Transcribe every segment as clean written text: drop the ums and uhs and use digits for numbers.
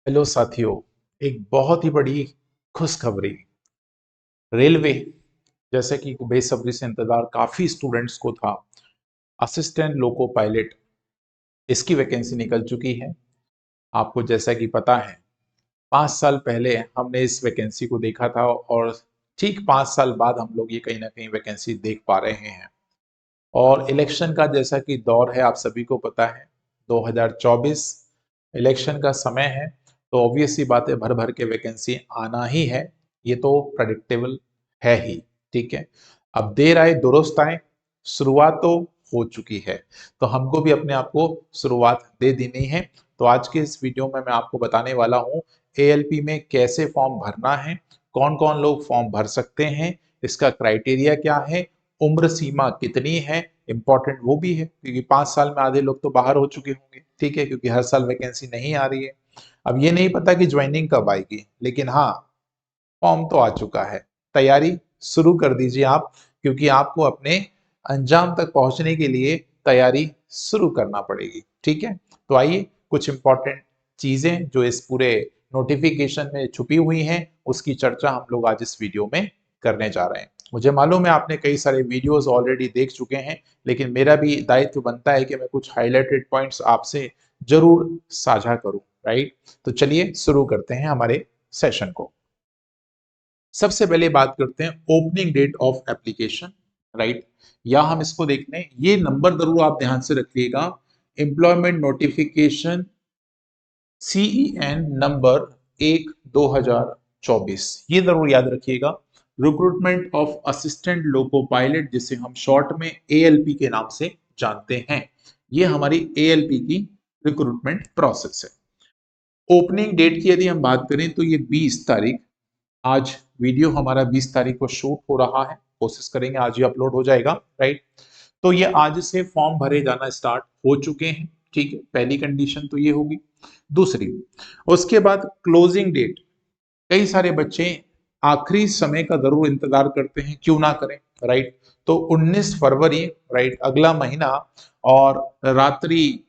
Hello साथियों, एक बहुत ही बड़ी खुशखबरी। रेलवे जैसे कि बेसब्री से इंतजार काफी स्टूडेंट्स को था। असिस्टेंट लोको पायलट इसकी वैकेंसी निकल चुकी है। आपको जैसा कि पता है 5 साल पहले हमने इस वैकेंसी को देखा था और ठीक 5 साल बाद हम लोग ये कहीं ना कहीं वैकेंसी देख पा रहे हैं। और इलेक्शन का जैसा कि दौर है, आप सभी को पता है 2024 इलेक्शन का समय है। तो ऑब्वियस सी बात है, भर भर के वैकेंसी आना ही है। ये तो प्रेडिक्टेबल है ही। ठीक है, अब देर आए दुरुस्त आए, शुरुआत तो हो चुकी है। तो हमको भी अपने आप को शुरुआत दे देनी है। तो आज के इस वीडियो में मैं आपको बताने वाला हूँ एएलपी में कैसे फॉर्म भरना है, कौन कौन लोग फॉर्म भर सकते हैं, इसका क्राइटेरिया क्या है, उम्र सीमा कितनी है, इंपॉर्टेंट वो भी है क्योंकि 5 साल में आधे लोग तो बाहर हो चुके होंगे। ठीक है, क्योंकि हर साल वैकेंसी नहीं आ रही है। अब ये नहीं पता कि ज्वाइनिंग कब आएगी, लेकिन हाँ, फॉर्म तो आ चुका है। तैयारी शुरू कर दीजिए आप, क्योंकि आपको अपने अंजाम तक पहुंचने के लिए तैयारी शुरू करना पड़ेगी। ठीक है, तो आइए कुछ इंपॉर्टेंट चीजें जो इस पूरे नोटिफिकेशन में छुपी हुई हैं उसकी चर्चा हम लोग आज इस वीडियो में करने जा रहे हैं। मुझे मालूम है आपने कई सारे वीडियोस ऑलरेडी देख चुके हैं, लेकिन मेरा भी दायित्व बनता है कि मैं कुछ हाईलाइटेड पॉइंट्स आपसे जरूर साझा करूं। राइट, तो चलिए शुरू करते हैं हमारे सेशन को। सबसे पहले बात करते हैं opening date of application. Right, या हम इसको देखते हैं, ये नंबर जरूर आप ध्यान से रखिएगा। एम्प्लॉयमेंट नोटिफिकेशन CEN नंबर 1/2024, ये जरूर याद रखिएगा। Recruitment of assistant loco pilot, जिसे हम शॉर्ट में ALP के नाम से जानते हैं, ये हमारी ALP की रिक्रूटमेंट प्रोसेस है। ओपनिंग डेट की यदि हम बात करें तो ये 20 तारीख, आज वीडियो हमारा 20 तारीख को शूट हो रहा है, कोशिश करेंगे आज ही अपलोड हो जाएगा। राइट, तो ये आज से फॉर्म भरे जाना स्टार्ट हो चुके हैं। ठीक है, पहली कंडीशन तो ये होगी। दूसरी, उसके बाद क्लोजिंग डेट। कई सारे बच्चे आखिरी समय का जरूर इंतजार करते हैं, क्यों ना करें। राइट, तो 19 फरवरी, राइट, अगला महीना, और रात्रि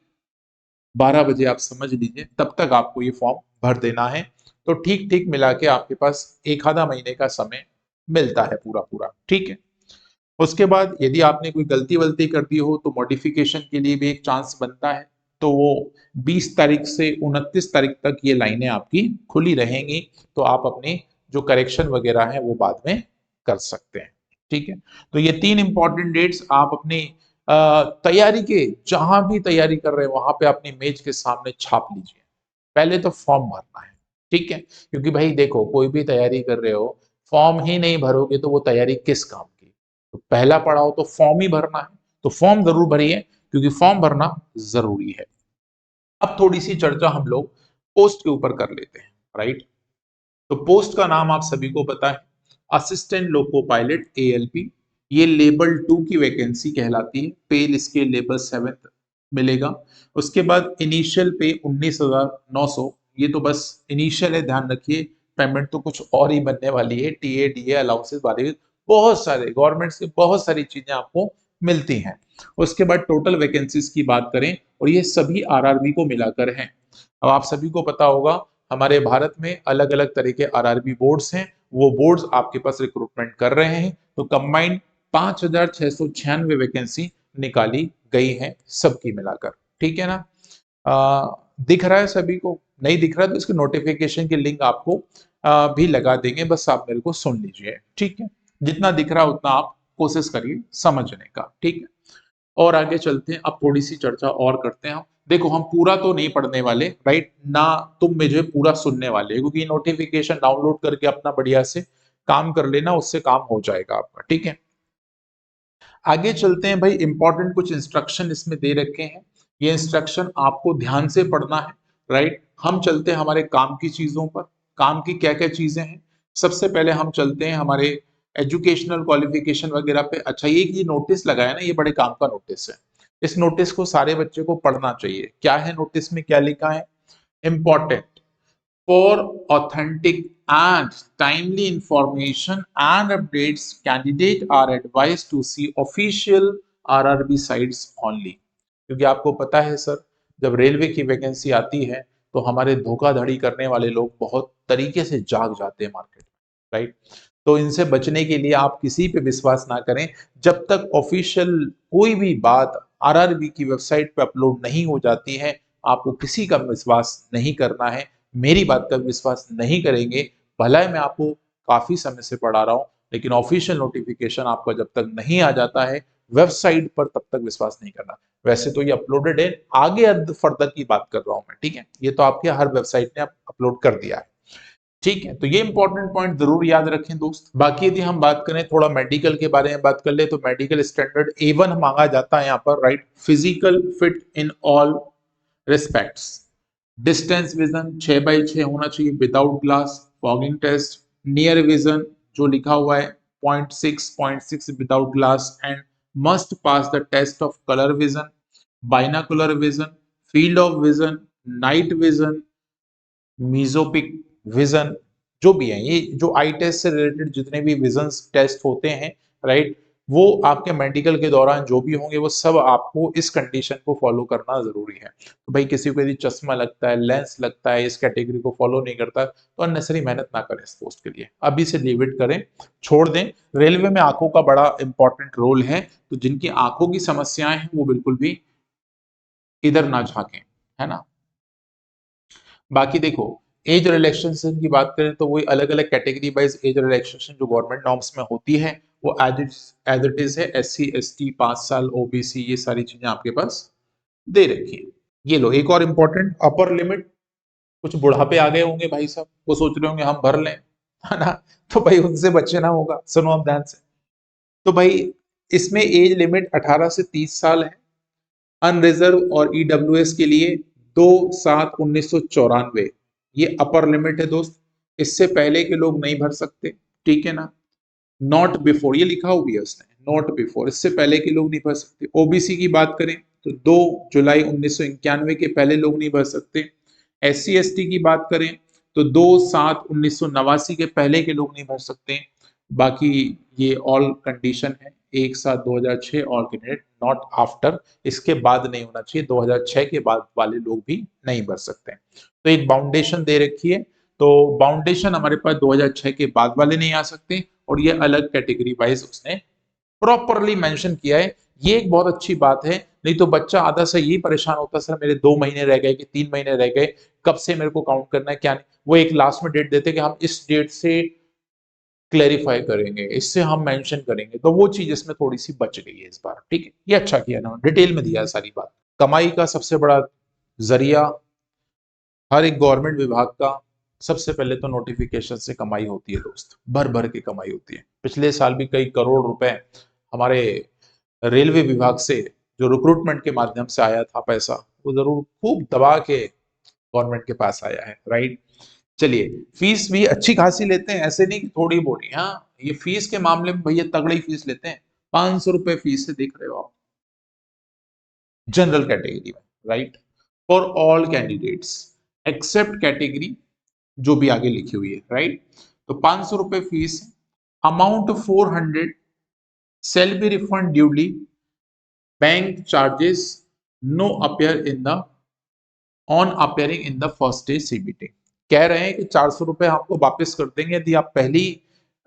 12 बजे आप समझ लीजिए, तब तक आपको ये फॉर्म भर देना है। तो ठीक ठीक मिला के आपके पास एक आधा महीने का समय मिलता है पूरा पूरा। ठीक है, उसके बाद यदि आपने कोई गलती वलती कर दी हो तो मॉडिफिकेशन के लिए भी एक चांस बनता है। तो वो 20 तारीख से 29 तारीख तक ये लाइनें आपकी खुली रहेंगी। तो आप अपने जो करेक्शन वगैरह है वो बाद में कर सकते हैं। ठीक है, तो ये 3 इंपॉर्टेंट डेट्स आप अपनी तैयारी के, जहां भी तैयारी कर रहे हैं वहां पे अपनी मेज के सामने छाप लीजिए। पहले तो फॉर्म भरना है। ठीक है, क्योंकि भाई देखो, कोई भी तैयारी कर रहे हो, फॉर्म ही नहीं भरोगे तो वो तैयारी किस काम की। तो पहला पड़ाव तो फॉर्म ही भरना है। तो फॉर्म जरूर भरिए, क्योंकि फॉर्म भरना जरूरी है। अब थोड़ी सी चर्चा हम लोग पोस्ट के ऊपर कर लेते हैं। राइट, तो पोस्ट का नाम आप सभी को पता है, असिस्टेंट लोको पायलट ALP। ये लेवल 2 की वैकेंसी कहलाती है। पे इसके लेवल 7 मिलेगा। उसके बाद इनिशियल पे 19,900, ये तो बस इनिशियल है, ध्यान रखिए। पेमेंट तो कुछ और ही बनने वाली है। TA DA अलाउंसेस वाले बहुत सारे गवर्नमेंट से बहुत सारी चीजें आपको मिलती हैं। उसके बाद टोटल वैकेंसीज की बात करें, और ये सभी RRB को मिलाकर हैं। अब आप सभी को पता होगा, हमारे भारत में अलग अलग तरह के RRB बोर्ड्स हैं। वो बोर्ड्स आपके पास रिक्रूटमेंट कर रहे हैं। तो कंबाइंड 5,696 वैकेंसी निकाली गई है सबकी मिलाकर। ठीक है ना? दिख रहा है सभी को? नहीं दिख रहा तो इसके नोटिफिकेशन की लिंक आपको भी लगा देंगे, बस आप मेरे को सुन लीजिए। ठीक है, जितना दिख रहा उतना आप कोशिश करिए समझने का। ठीक है, और आगे चलते हैं। अब थोड़ी सी चर्चा और करते हैं। देखो, हम पूरा तो नहीं पढ़ने वाले, राइट ना, तुम मुझे पूरा सुनने वाले, क्योंकि नोटिफिकेशन डाउनलोड करके अपना बढ़िया से काम कर लेना, उससे काम हो जाएगा आपका। ठीक है, आगे चलते हैं। भाई इंपॉर्टेंट कुछ इंस्ट्रक्शन इसमें दे रखे हैं, ये इंस्ट्रक्शन आपको ध्यान से पढ़ना है। राइट, हम चलते हैं हमारे काम की चीजों पर। काम की क्या क्या चीजें हैं, सबसे पहले हम चलते हैं हमारे एजुकेशनल क्वालिफिकेशन वगैरह पे। अच्छा, ये नोटिस लगाया ना, ये बड़े काम का नोटिस है। इस नोटिस को सारे बच्चे को पढ़ना चाहिए। क्या है नोटिस में, क्या लिखा है? Important, for authentic and timely information and updates, candidates are advised to see official RRB sites only। क्योंकि आपको पता है सर, जब रेलवे की वैकेंसी आती है तो हमारे धोखाधड़ी करने वाले लोग बहुत तरीके से जाग जाते हैं मार्केट में, राइट। तो इनसे बचने के लिए आप किसी पे विश्वास ना करें जब तक ऑफिशियल कोई भी बात आरआरबी की वेबसाइट पे अपलोड नहीं हो जाती है। आपको किसी का विश्वास नहीं करना है, मेरी बात का विश्वास नहीं करेंगे। भला ही मैं आपको काफी समय से पढ़ा रहा हूं, लेकिन ऑफिशियल नोटिफिकेशन आपका जब तक नहीं आ जाता है वेबसाइट पर तब तक विश्वास नहीं करना। वैसे तो ये अपलोडेड है, आगे फर्दर की बात कर रहा हूं मैं, ठीक है। ये तो आपके हर वेबसाइट ने अपलोड कर दिया है, ठीक है। तो ये इंपॉर्टेंट पॉइंट जरूर याद रखें दोस्त। बाकी यदि हम बात करें थोड़ा मेडिकल के बारे में बात कर ले तो मेडिकल स्टैंडर्ड A1 मांगा जाता है यहाँ पर, right. Physical fit in all respects, distance vision 6x6 होना चाहिए without glass, fogging test, near vision जो लिखा हुआ है 0.6 without glass and must pass the test of colour vision, binocular vision, field of vision, night vision, mesopic vision, जो भी है ये जो आई टेस्ट से रिलेटेड जितने भी विजन टेस्ट होते हैं, राइट, वो आपके मेडिकल के दौरान जो भी होंगे वो सब आपको इस कंडीशन को फॉलो करना जरूरी है। तो भाई किसी को यदि चश्मा लगता है, लेंस लगता है, इस कैटेगरी को फॉलो नहीं करता तो अननेसरी मेहनत ना करें इस पोस्ट के लिए, अभी से लीव इट करें, छोड़ दें। रेलवे में आंखों का बड़ा इंपॉर्टेंट रोल है, तो जिनकी आंखों की समस्याएं हैं वो बिल्कुल भी इधर ना झांकें, है ना। बाकी देखो एज रिलैक्सेशन की बात करें तो वही अलग अलग कैटेगरी वाइज एज रिलैक्सेशन जो गवर्नमेंट नॉर्म्स में होती है वो एज इट इज है। SC ST 5 साल, OBC ये सारी चीजें आपके पास दे रखी है। ये लो एक और इंपॉर्टेंट अपर लिमिट, कुछ बुढ़ापे आ गए होंगे भाई साहब, वो सोच रहे होंगे हम भर लें, है ना, तो भाई उनसे बचना होगा, सुनो आप ध्यान से। तो भाई इसमें एज लिमिट 18 से 30 साल है, अनरिजर्व और EWS के लिए 2/7/1994 ये अपर लिमिट है दोस्त, इससे पहले के लोग नहीं भर सकते, ठीक है ना। नॉट बिफोर ये लिखा हुआ है उसने, नॉट बिफोर, इससे पहले के लोग नहीं भर सकते। OBC की बात करें तो 2 जुलाई 1991 के पहले लोग नहीं भर सकते। SC ST की बात करें तो 2/7/1989 के पहले के लोग नहीं भर सकते। बाकी ये ऑल कंडीशन है 1/7/2006 ऑल कैंडिडेट, नॉट आफ्टर, इसके बाद नहीं होना चाहिए, 2006 के बाद वाले लोग भी नहीं भर सकते। तो एक बाउंडेशन दे रखी है, तो बाउंडेशन हमारे पास 2006 के बाद वाले नहीं आ सकते, और ये अलग कैटेगरी वाइज उसने प्रॉपरली मेंशन किया है। ये एक बहुत अच्छी बात है, नहीं तो बच्चा आधा से यही परेशान होता सर मेरे 2 महीने रह गए कि 3 महीने रह गए, कब से मेरे को काउंट करना है क्या नहीं। वो एक लास्ट में डेट देते कि हम इस डेट से क्लेरिफाई करेंगे, इससे हम मेंशन करेंगे, तो वो चीज इसमें थोड़ी सी बच गई है इस बार, ठीक है। ये अच्छा किया ना, डिटेल में दिया है सारी बात। कमाई का सबसे बड़ा जरिया हर एक गवर्नमेंट विभाग का, सबसे पहले तो नोटिफिकेशन से कमाई होती है दोस्त, भर भर की कमाई होती है। पिछले साल भी कई करोड़ रुपए हमारे रेलवे विभाग से जो रिक्रूटमेंट के माध्यम से आया था पैसा, वो जरूर खूब दबा के गवर्नमेंट के पास आया है, राइट। चलिए फीस भी अच्छी खासी लेते हैं, ऐसे नहीं कि थोड़ी बोली, हाँ ये फीस के मामले में भैया तगड़ी फीस लेते हैं। 500 रुपए फीस से देख रहे हो आप जनरल कैटेगरी में, right, for all candidates except category जो भी आगे लिखी हुई है, राइट। तो 500 रुपए fees, amount 400 shall be refund duly, bank charges no appear in the on appearing in the first day CBT। कह रहे हैं कि 400 रुपए आपको वापस कर देंगे यदि आप पहली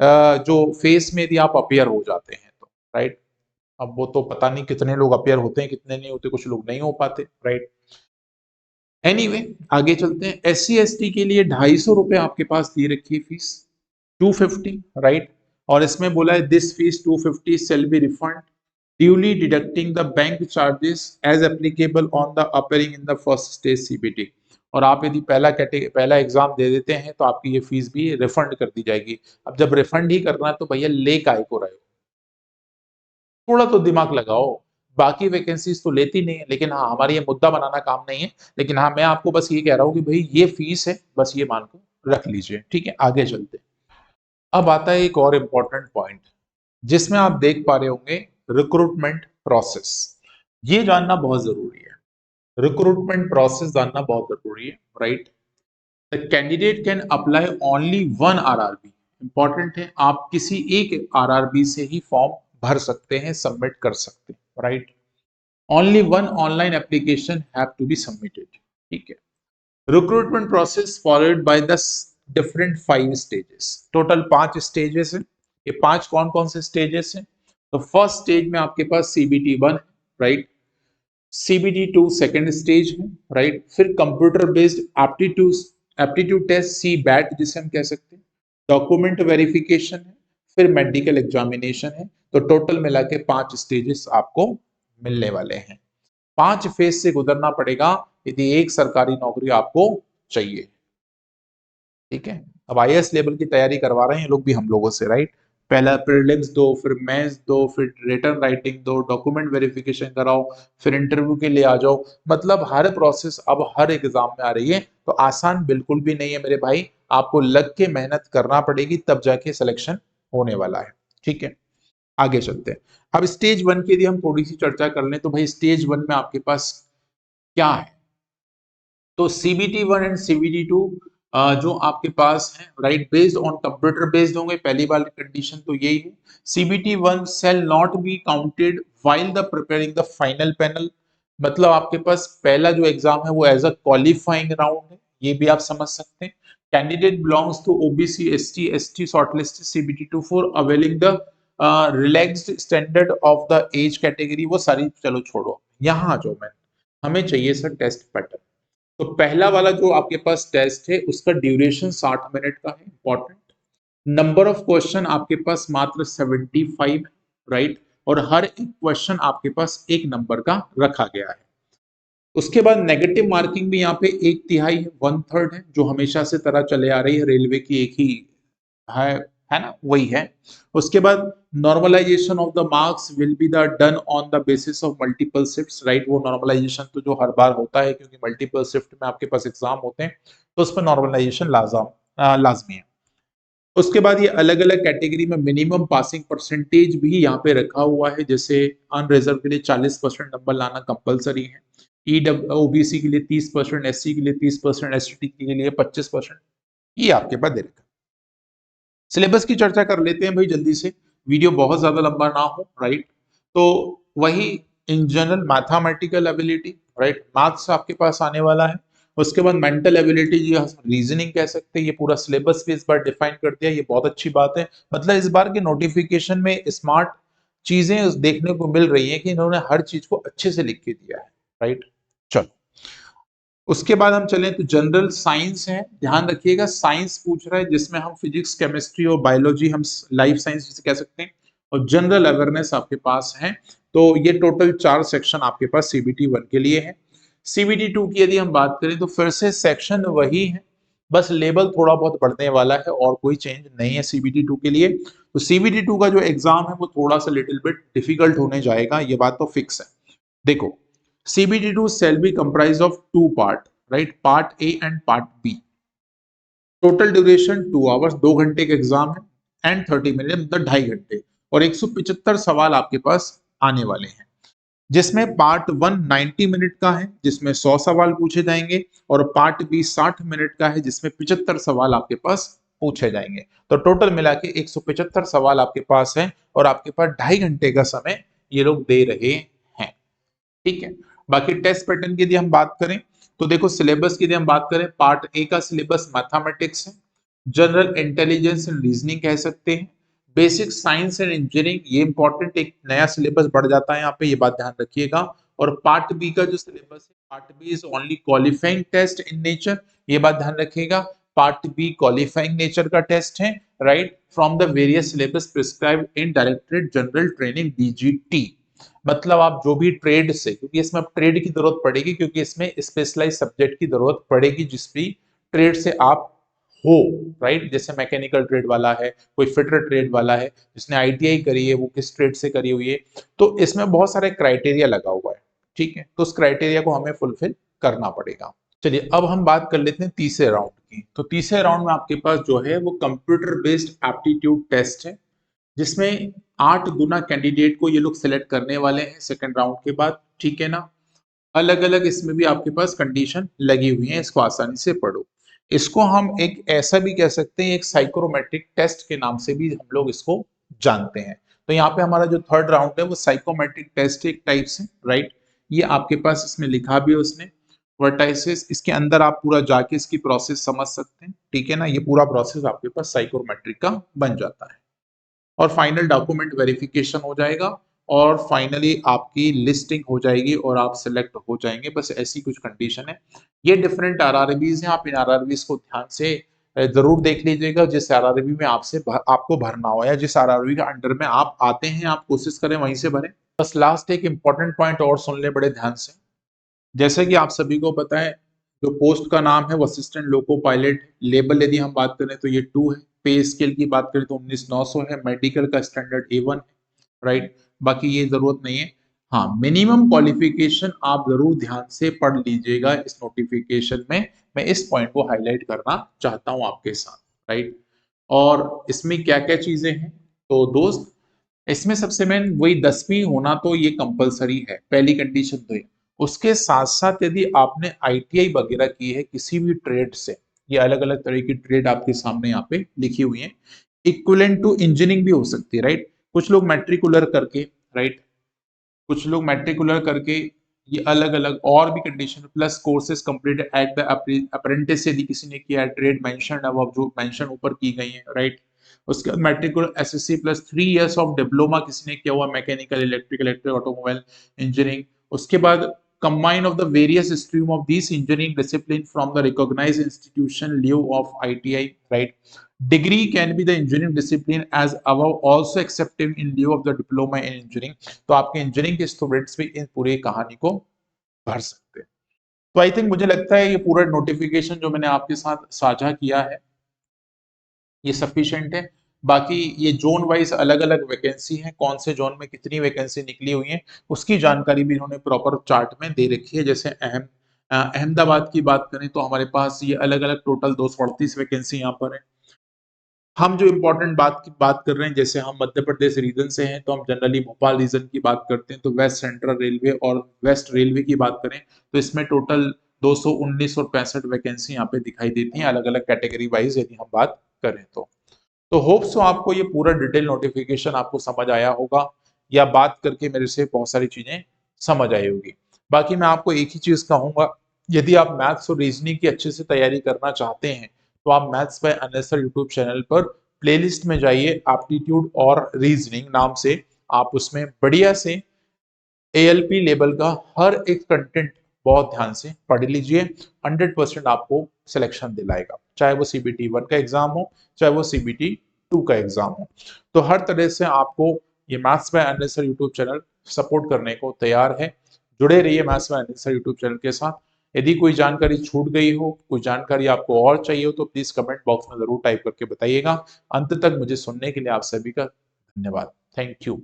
जो फेस में यदि आप अपियर हो जाते हैं तो, राइट। अब वो तो पता नहीं कितने लोग अपियर होते हैं कितने नहीं होते, कुछ लोग नहीं हो पाते, राइट। एनीवे आगे चलते हैं। SC ST के लिए 250 रुपए आपके पास दी रखी है फीस, 250, राइट। और इसमें बोला है this fees 250 shall be refund duly deducting the bank charges as applicable on the appearing in the first stage CBT। और आप यदि पहला एग्जाम दे देते हैं तो आपकी ये फीस भी रिफंड कर दी जाएगी। अब जब रिफंड ही करना है तो भैया ले काय को रहे हो, थोड़ा तो दिमाग लगाओ। बाकी वैकेंसीज तो लेती नहीं है, लेकिन हाँ हमारी ये मुद्दा बनाना काम नहीं है, लेकिन हाँ मैं आपको बस ये कह रहा हूँ कि भाई ये फीस है, बस ये मान को रख लीजिए, ठीक है। आगे चलते, अब आता है एक और इम्पोर्टेंट पॉइंट जिसमें आप देख पा रहे होंगे रिक्रूटमेंट प्रोसेस। ये जानना बहुत जरूरी है, रिक्रूटमेंट प्रोसेस जानना बहुत जरूरी है, right. The candidate can apply only one RRB, important है, आप किसी एक RRB से ही फॉर्म भर सकते हैं, सबमिट कर सकते हैं, right. Only one online application have to be submitted, ठीक है। Recruitment process followed by the different 5 stages. Total 5 stages हैं। ये 5 कौन कौन से स्टेजेस हैं? तो फर्स्ट स्टेज में आपके पास CBT 1, right. CBT 2 second stage है, राइट। फिर computer based aptitude aptitude test CBAT जिसे हम कह सकते हैं, डॉक्यूमेंट वेरिफिकेशन है, फिर मेडिकल एग्जामिनेशन है। तो टोटल मिला के 5 स्टेजेस आपको मिलने वाले हैं। 5 फेज से गुजरना पड़ेगा यदि एक सरकारी नौकरी आपको चाहिए। ठीक है। अब IAS लेवल की तैयारी करवा रहे हैं ये लोग भी हम लोगों से, राइट। पहला प्रीलिम्स दो, फिर मेंस दो, फिर रिटन राइटिंग दो, डॉक्यूमेंट वेरिफिकेशन कराओ, फिर इंटरव्यू के लिए आ जाओ। मतलब हर प्रोसेस अब हर एग्जाम में आ रही है, तो आसान बिल्कुल भी नहीं है मेरे भाई। आपको लग के मेहनत करना पड़ेगी तब जाके सिलेक्शन होने वाला है। ठीक है, आगे चलते हैं। अब स्टेज 1 की यदि हम थोड़ी सी चर्चा कर लें तो भाई स्टेज 1 में आपके पास क्या है? तो CBT 1 एंड CBT 2 जो आपके पास है, right, based on computer based होंगे। पहली वाली कंडीशन तो यही है। CBT 1 shall not be counted while the preparing the final panel। मतलब आपके पास पहला जो एग्जाम है वो एज अ क्वालिफाइंग राउंड है, ये भी आप समझ सकते हैं। Candidate belongs to OBC ST ST shortlisted CBT 2 for availing the relaxed standard of the age category. वो सारी चलो छोड़ो, यहाँ जो मैं हमें चाहिए सर टेस्ट पैटर्न। तो पहला वाला जो आपके पास टेस्ट है उसका ड्यूरेशन 60 मिनट का है, इंपॉर्टेंट। नंबर ऑफ क्वेश्चन आपके पास मात्र 75, राइट। और हर एक क्वेश्चन आपके पास 1 नंबर का रखा गया है। उसके बाद नेगेटिव मार्किंग भी यहाँ पे 1/3 है, 1/3 है, जो हमेशा से तरह चले आ रही है रेलवे की, एक ही है है ना, वही है। उसके बाद normalization of the marks will be the done on the basis of multiple shifts, right. वो नॉर्मलाइजेशन तो जो हर बार होता है क्योंकि मल्टीपल शिफ्ट में आपके पास एग्जाम होते हैं, तो उस पर नॉर्मलाइजेशन लाजमी है। उसके बाद ये अलग अलग कैटेगरी में मिनिमम पासिंग परसेंटेज भी यहाँ पे रखा हुआ है। जैसे अनरिजर्व के लिए 40% नंबर लाना कंपलसरी है, OBC के लिए 30%, SC के लिए 30%, ST के लिए 25%, ये आपके पास दे रखा है। सिलेबस की चर्चा कर लेते हैं भाई जल्दी से, वीडियो बहुत ज्यादा लंबा ना हो, राइट। तो वही in general mathematical ability, right, maths आपके पास आने वाला है। उसके बाद मेंटल एबिलिटी, जी रीजनिंग कह सकते हैं। ये पूरा सिलेबस भी इस बार डिफाइन कर दिया, ये बहुत अच्छी बात है। मतलब इस बार के नोटिफिकेशन में स्मार्ट चीजें देखने को मिल रही है कि इन्होंने हर चीज को अच्छे से लिख के दिया है, राइट। चलो उसके बाद हम चलें तो जनरल साइंस है, ध्यान रखिएगा साइंस पूछ रहा है जिसमें हम फिजिक्स केमिस्ट्री और बायोलॉजी, हम लाइफ साइंस जिसे कह सकते हैं, और जनरल अवेयरनेस आपके पास है। तो ये टोटल 4 सेक्शन आपके पास CBT 1 के लिए है। CBT 2 की यदि हम बात करें तो फिर से सेक्शन वही है, बस लेवल थोड़ा बहुत बढ़ने वाला है और कोई चेंज नहीं है CBT 2 के लिए। तो CBT 2 का जो एग्जाम है वो थोड़ा सा लिटिल बिट डिफिकल्ट होने जाएगा, ये बात तो फिक्स है। देखो CBT 2 shall be comprised of 2 part, right? Part A and Part B. Total duration 2 hours, 2 घंटे का एग्जाम है, एंड 30 मिनट मतलब 2.5 घंटे, और 175 सवाल आपके पास आने वाले हैं। जिसमें पार्ट 1 90 मिनट का है जिसमें 100 सवाल पूछे जाएंगे, और पार्ट B 60 मिनट का है जिसमें 75 सवाल आपके पास पूछे जाएंगे। तो टोटल मिला के 175 सवाल आपके पास है, और आपके पास 2.5 घंटे का समय ये लोग दे रहे हैं। ठीक है। बाकी टेस्ट पैटर्न की यदि हम बात करें तो देखो सिलेबस की यदि हम बात करें, पार्ट ए का सिलेबस मैथमेटिक्स है, जनरल इंटेलिजेंस एंड रीजनिंग कह सकते हैं, बेसिक साइंस एंड इंजीनियरिंग, ये इंपॉर्टेंट, एक नया सिलेबस बढ़ जाता है यहाँ पे, ये बात ध्यान रखिएगा। और पार्ट बी का जो सिलेबस है, part B is only qualifying test in nature, ये बात ध्यान रखिएगा। पार्ट बी क्वालिफाइंग नेचर का टेस्ट है, right, from the various syllabus prescribed in directorate general training DGT। मतलब आप जो भी ट्रेड से, क्योंकि इसमें अब ट्रेड की जरूरत पड़ेगी, क्योंकि इसमें स्पेशलाइज सब्जेक्ट की जरूरत पड़ेगी जिस भी ट्रेड से आप हो, राइट। जैसे मैकेनिकल ट्रेड वाला है, कोई फिटर ट्रेड वाला है, जिसने ITI करी है वो किस ट्रेड से करी हुई है, तो इसमें बहुत सारे क्राइटेरिया लगा हुआ है। ठीक है, तो उस क्राइटेरिया को हमें फुलफिल करना पड़ेगा। चलिए अब हम बात कर लेते हैं तीसरे राउंड की। तो तीसरे राउंड में आपके पास जो है वो कंप्यूटर बेस्ड एप्टीट्यूड टेस्ट है, जिसमें 8 गुना कैंडिडेट को ये लोग सिलेक्ट करने वाले हैं सेकंड राउंड के बाद। ठीक है ना, अलग अलग इसमें भी आपके पास कंडीशन लगी हुई है, इसको आसानी से पढ़ो। इसको हम एक ऐसा भी कह सकते हैं, एक साइकोमेट्रिक टेस्ट के नाम से भी हम लोग इसको जानते हैं। तो यहाँ पे हमारा जो थर्ड राउंड है वो साइकोमेट्रिक टेस्ट एक टाइप से, राइट, ये आपके पास इसमें लिखा भी है उसने। वर्टाइसेस, इसके अंदर आप पूरा जाके इसकी प्रोसेस समझ सकते हैं, ठीक है ना। ये पूरा प्रोसेस आपके पास साइकोमेट्रिक का बन जाता है और फाइनल डॉक्यूमेंट वेरिफिकेशन हो जाएगा और फाइनली आपकी लिस्टिंग हो जाएगी और आप सिलेक्ट हो जाएंगे। बस ऐसी कुछ कंडीशन है। ये डिफरेंट आरआरबीज हैं, आप इन आरआरबीज को ध्यान से जरूर देख लीजिएगा। जिस आरआरबी में आपको भरना हो या जिस आरआरबी के अंडर में आप आते हैं, आप कोशिश करें वहीं से भरें। बस लास्ट एक इंपॉर्टेंट पॉइंट और सुन ले बड़े ध्यान से। जैसे कि आप सभी को पता है, जो पोस्ट का नाम है वो असिस्टेंट लोको पायलट। लेवल यदि हम बात करें तो ये 2 है। पे स्केल की बात करें तो 19,900 है। मेडिकल का स्टैंडर्ड A1 है, राइट। बाकी ये जरूरत नहीं है। हाँ, मिनिमम क्वालिफिकेशन आप जरूर ध्यान से पढ़ लीजिएगा इस नोटिफिकेशन में। मैं इस पॉइंट को हाईलाइट करना चाहता हूं आपके साथ, राइट। और इसमें क्या क्या चीजें हैं तो दोस्त, इसमें सबसे मेन वही 10वीं होना तो ये कंपलसरी है, पहली कंडीशन तो ये। उसके साथ साथ यदि आपने आईटीआई वगैरह की है किसी भी ट्रेड से, ये अलग अलग तरह की ट्रेड आपके सामने यहाँ पे लिखी हुई है। इक्विवेलेंट टू इंजीनियरिंग भी हो सकती है, राइट। कुछ लोग मैट्रिकुलर करके, राइट, कुछ लोग मैट्रिकुलर करके, ये अलग अलग और भी condition plus courses completed at the apprentice यदि किसी ने किया है, ट्रेड मेंशन अब जो मेंशन ऊपर की गई है, राइट। उसके बाद matriculate SSC plus 3 years of diploma किसी ने किया हुआ मैकेनिकल, इलेक्ट्रिकल, ऑटोमोबाइल इंजीनियरिंग। उसके बाद combine of the various stream of these engineering discipline from the recognized institution lieu of ITI, right. Degree can be the engineering discipline as above also accepted in lieu of the diploma in engineering। तो आपके engineering के students भी इन पूरी कहानी को भर सकते हैं। तो आई थिंक मुझे लगता है ये पूरा नोटिफिकेशन जो मैंने आपके साथ साझा किया है ये सफिशिएंट है। बाकी ये जोन वाइज अलग अलग वैकेंसी है, कौन से जोन में कितनी वैकेंसी निकली हुई है उसकी जानकारी भी इन्होंने प्रॉपर चार्ट में दे रखी है। जैसे अहमदाबाद की बात करें तो हमारे पास ये अलग अलग टोटल 238 वैकेंसी यहाँ पर है। हम जो इम्पोर्टेंट बात की बात कर रहे हैं, जैसे हम मध्य प्रदेश रीजन से हैं तो हम जनरली भोपाल रीजन की बात करते हैं। तो वेस्ट सेंट्रल रेलवे और वेस्ट रेलवे की बात करें तो इसमें टोटल 219 और 65 वैकेंसी यहाँ पे दिखाई देती हैं अलग अलग कैटेगरी वाइज यदि हम बात करें तो होप सो आपको ये पूरा डिटेल नोटिफिकेशन आपको समझ आया होगा या बात करके मेरे से बहुत सारी चीजें समझ आई होगी। बाकी मैं आपको एक ही चीज कहूंगा, यदि आप मैथ्स और रीजनिंग की अच्छे से तैयारी करना चाहते हैं तो आप maths by Anil sir YouTube channel पर प्लेलिस्ट में जाइए, एप्टीट्यूड और रीजनिंग नाम से। आप उसमें बढ़िया से एएलपी लेवल का हर एक कंटेंट बहुत ध्यान से पढ़ लीजिए। 100% आपको सिलेक्शन दिलाएगा, चाहे वो सीबीटी 1 का एग्जाम हो चाहे वो सीबीटी 2 का एग्जाम हो। तो हर तरह से आपको ये maths by Anil sir YouTube channel support करने को तैयार है। जुड़े रहिए maths by Anil sir YouTube channel के साथ। यदि कोई जानकारी छूट गई हो, कोई जानकारी आपको और चाहिए हो तो प्लीज कमेंट बॉक्स में जरूर टाइप करके बताइएगा। अंत तक मुझे सुनने के लिए आप सभी का धन्यवाद। Thank you.